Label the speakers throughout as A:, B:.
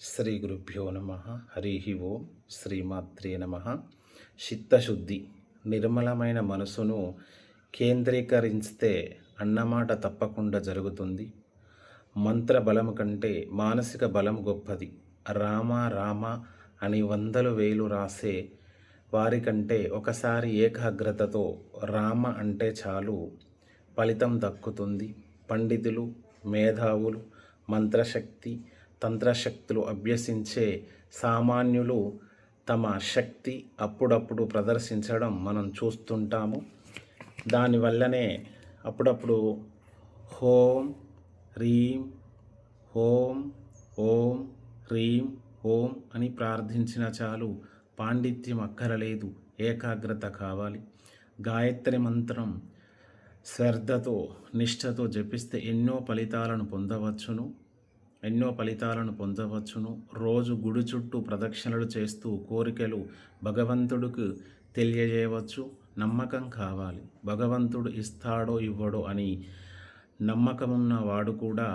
A: శ్రీ గురుభ్యో నమ. హరి ఓం. శ్రీమాత్రే నమ. చిత్తశుద్ధి, నిర్మలమైన మనసును కేంద్రీకరిస్తే అన్నమాట తప్పకుండా జరుగుతుంది. మంత్ర బలం కంటే మానసిక బలం గొప్పది. రామ రామ అని వందలు వేలు రాసే వారికంటే ఒకసారి ఏకాగ్రతతో రామ అంటే చాలు ఫలితం దక్కుతుంది. పండితులు, మేధావులు, మంత్రశక్తి, తంత్రశక్తులు అభ్యసించే సామాన్యులు తమ శక్తి అప్పుడప్పుడు ప్రదర్శించడం మనం చూస్తుంటాము. దానివల్లనే అప్పుడప్పుడు హోం హ్రీం ఓం ఓం హ్రీం ఓం అని ప్రార్థించిన చాలు పాండిత్యం అక్కరలేదు, ఏకాగ్రత కావాలి. గాయత్రి మంత్రం శ్రద్ధతో, నిష్ఠతో జపిస్తే ఎన్నో ఫలితాలను పొందవచ్చును. రోజు గుడి చుట్టూ ప్రదక్షిణలు చేస్తూ కోరికలు భగవంతుడికి తెలియజేయవచ్చు. నమ్మకం కావాలి. భగవంతుడు ఇస్తాడో ఇవ్వడో అని నమ్మకమున్న వాడు కూడా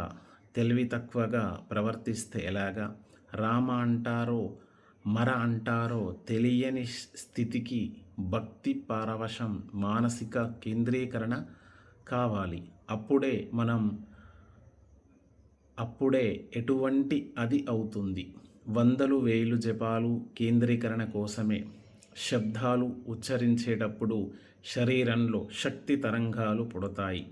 A: తెలివి తక్కువగా ప్రవర్తిస్తే ఎలాగా? రామ అంటారో మర అంటారో తెలియని స్థితికి భక్తి పారవశం, మానసిక కేంద్రీకరణ కావాలి. అప్పుడే ఎటువంటి అది అవుతుంది. వందలు వేలు జపాలు కేంద్రీకరణ కోసమే. శబ్దాలు ఉచ్చరించేటప్పుడు శరీరంలో శక్తి తరంగాలు పుడతాయి.